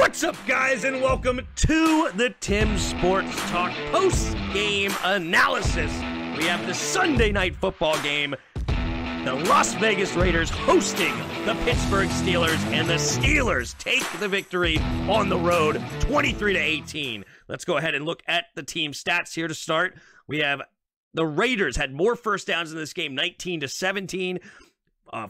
What's up, guys, and welcome to the Tim Sports Talk post-game analysis. We have the Sunday night football game. The Las Vegas Raiders hosting the Pittsburgh Steelers, and the Steelers take the victory on the road, 23-18. Let's go ahead and look at the team stats here to start. We have the Raiders had more first downs in this game, 19-17.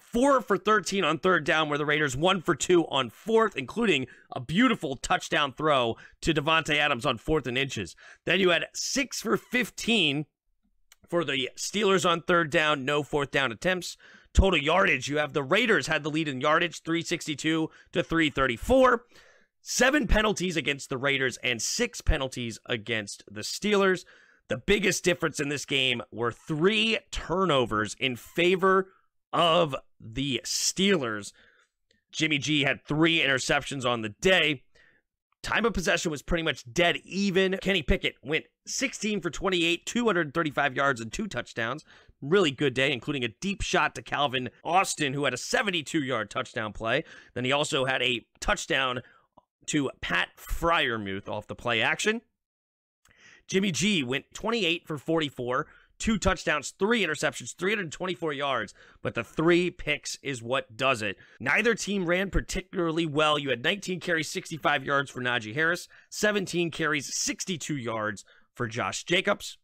4 for 13 on third down, where the Raiders 1 for 2 on fourth, including a beautiful touchdown throw to Davante Adams on 4th and inches. Then you had 6 for 15 for the Steelers on third down, no fourth down attempts. Total yardage, you have the Raiders had the lead in yardage, 362 to 334. 7 penalties against the Raiders and 6 penalties against the Steelers. The biggest difference in this game were 3 turnovers in favor of the Steelers. Jimmy G had 3 interceptions on the day. Time of possession was pretty much dead even. Kenny Pickett went 16 for 28, 235 yards and 2 touchdowns. Really good day, including a deep shot to Calvin Austin, who had a 72-yard touchdown play. Then he also had a touchdown to Pat Freiermuth off the play action. Jimmy G went 28 for 44, 2 touchdowns, 3 interceptions, 324 yards, but the 3 picks is what does it. Neither team ran particularly well. You had 19 carries, 65 yards for Najee Harris, 17 carries, 62 yards for Josh Jacobs.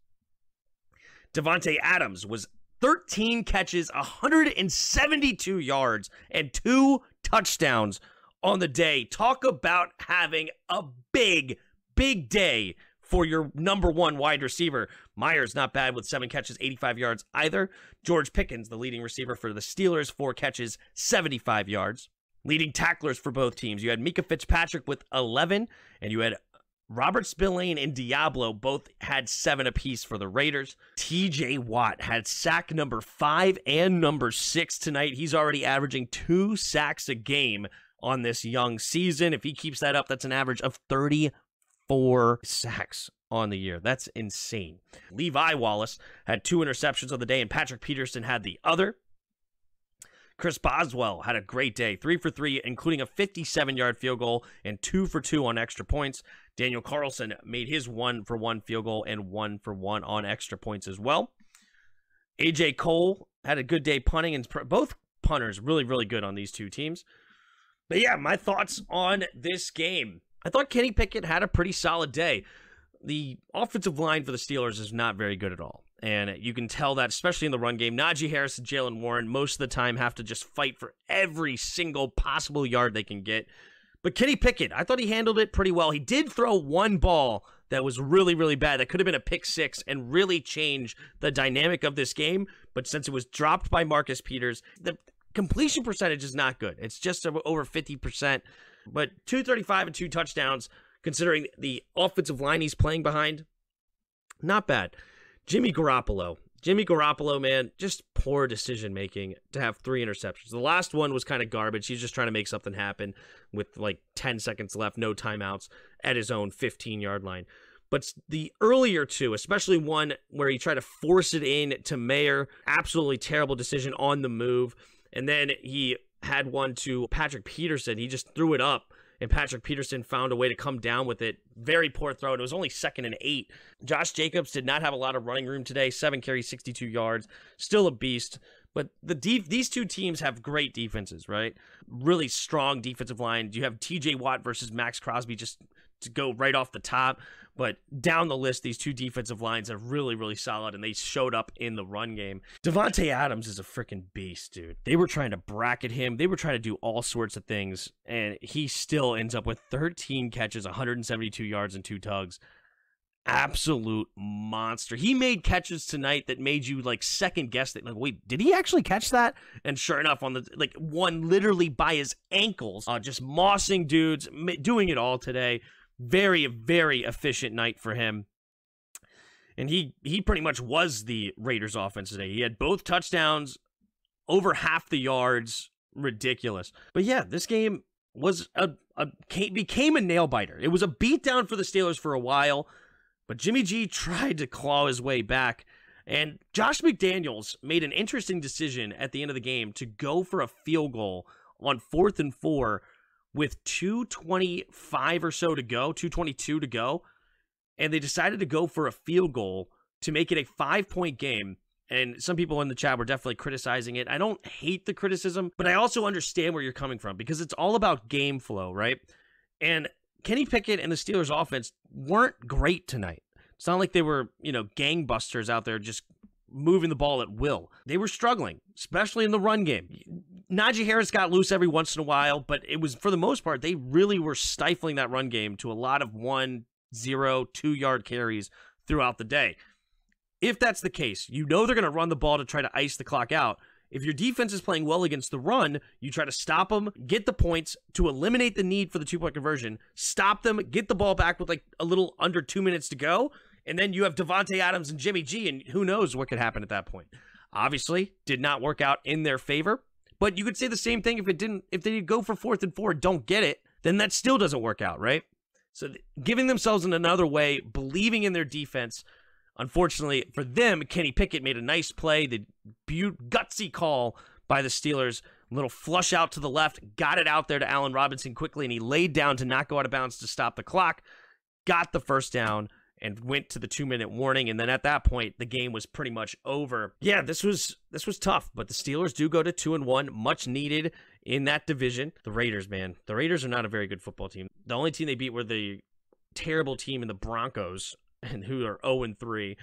Davante Adams was 13 catches, 172 yards, and 2 touchdowns on the day. Talk about having a big day for your number 1 wide receiver. Myers, not bad with 7 catches, 85 yards either. George Pickens, the leading receiver for the Steelers, 4 catches, 75 yards. Leading tacklers for both teams, you had Mika Fitzpatrick with 11, and you had Robert Spillane and Diablo both had 7 apiece for the Raiders. TJ Watt had sack number 5 and number 6 tonight. He's already averaging 2 sacks a game on this young season. If he keeps that up, that's an average of 34 sacks on the year. That's insane. Levi Wallace had 2 interceptions on the day, and Patrick Peterson had the other. Chris Boswell had a great day, 3 for 3, including a 57-yard field goal and 2 for 2 on extra points. Daniel Carlson made his 1 for 1 field goal and 1 for 1 on extra points as well. AJ Cole had a good day punting, and both punters really good on these two teams. But yeah, my thoughts on this game. I thought Kenny Pickett had a pretty solid day. The offensive line for the Steelers is not very good at all, and you can tell that, especially in the run game. Najee Harris and Jalen Warren most of the time have to just fight for every single possible yard they can get. But Kenny Pickett, I thought he handled it pretty well. He did throw one ball that was really bad. That could have been a pick 6 and really change the dynamic of this game, but since it was dropped by Marcus Peters, the completion percentage is not good. It's just over 50%, but 235 and 2 touchdowns, considering the offensive line he's playing behind, not bad. Jimmy Garoppolo, man, just poor decision-making to have 3 interceptions. The last one was kind of garbage. He's just trying to make something happen with like 10 seconds left, no timeouts, at his own 15-yard line. But the earlier 2, especially one where he tried to force it in to Mayer, absolutely terrible decision on the move. And then he had one to Patrick Peterson. He just threw it up, and Patrick Peterson found a way to come down with it. Very poor throw, and it was only 2nd and 8. Josh Jacobs did not have a lot of running room today. 7 carries, 62 yards. Still a beast. But these two teams have great defenses, right? Really strong defensive line. You have TJ Watt versus Max Crosby just to go right off the top. But down the list, these two defensive lines are really solid, and they showed up in the run game. Davante Adams is a freaking beast, dude. They were trying to bracket him. They were trying to do all sorts of things, and he still ends up with 13 catches, 172 yards, and 2 tugs. Absolute monster. He made catches tonight that made you like second guess that, like, wait, did he actually catch that? And sure enough, on the one literally by his ankles, just mossing dudes, doing it all today. Very efficient night for him. And he pretty much was the Raiders offense today. He had both touchdowns, over half the yards. Ridiculous. But yeah, this game was became a nail biter. It was a beatdown for the Steelers for a while, but Jimmy G tried to claw his way back. And Josh McDaniels made an interesting decision at the end of the game to go for a field goal on 4th and 4 with 2:25 or so to go, 2:22 to go, and they decided to go for a field goal to make it a 5-point game. And some people in the chat were definitely criticizing it. I don't hate the criticism, but I also understand where you're coming from because it's all about game flow, right? And Kenny Pickett and the Steelers offense weren't great tonight. It's not like they were, gangbusters out there just moving the ball at will. They were struggling, especially in the run game. Najee Harris got loose every once in a while, but it was, for the most part, they really were stifling that run game to a lot of 1, 0, 2-yard carries throughout the day. If that's the case, they're going to run the ball to try to ice the clock out. If your defense is playing well against the run, you try to stop them, get the points to eliminate the need for the 2-point conversion, stop them, get the ball back with like a little under 2 minutes to go, and then you have Devontae Adams and Jimmy G, and who knows what could happen at that point. Obviously, did not work out in their favor, but you could say the same thing if they go for 4th and 4 and don't get it, then that still doesn't work out, right? So giving themselves in another way, believing in their defense. Unfortunately for them, Kenny Pickett made a nice play. The gutsy call by the Steelers. A little flush out to the left. Got it out there to Allen Robinson quickly, and he laid down to not go out of bounds to stop the clock. Got the first down and went to the 2-minute warning. And then at that point, the game was pretty much over. Yeah, this was tough, but the Steelers do go to 2-1. Much needed in that division. The Raiders, man. The Raiders are not a very good football team. The only team they beat were the terrible team in the Broncos, and who are 0-3.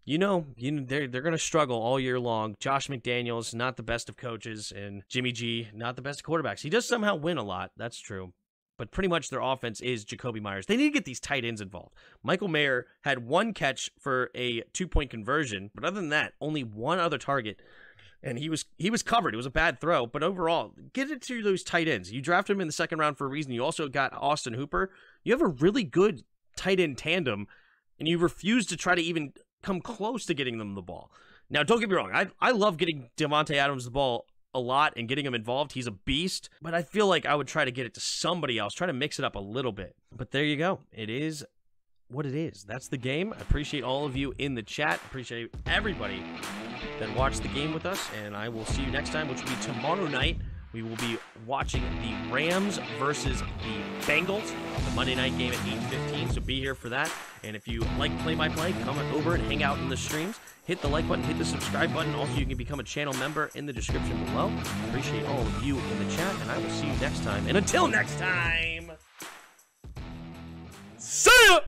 They're going to struggle all year long. Josh McDaniels, not the best of coaches, and Jimmy G, not the best of quarterbacks. He does somehow win a lot, that's true. But pretty much their offense is Jacoby Myers. They need to get these tight ends involved. Michael Mayer had 1 catch for a 2-point conversion, but other than that, only 1 other target. And he was covered. It was a bad throw, but overall, get it to those tight ends. You drafted him in the 2nd round for a reason. You also got Austin Hooper. You have a really good tight end tandem, and you refuse to try to even come close to getting them the ball. Now, don't get me wrong. I love getting Devontae Adams the ball a lot and getting him involved. He's a beast, but I feel like I would try to get it to somebody else, try to mix it up a little bit. But there you go. It is what it is. That's the game. I appreciate all of you in the chat. Appreciate everybody that watched the game with us, and I will see you next time, which will be tomorrow night. We will be watching the Rams versus the Bengals, the Monday night game at 8:15, so be here for that. And if you like play-by-play, come over and hang out in the streams. Hit the like button, hit the subscribe button. Also, you can become a channel member in the description below. Appreciate all of you in the chat, and I will see you next time. And until next time, see ya!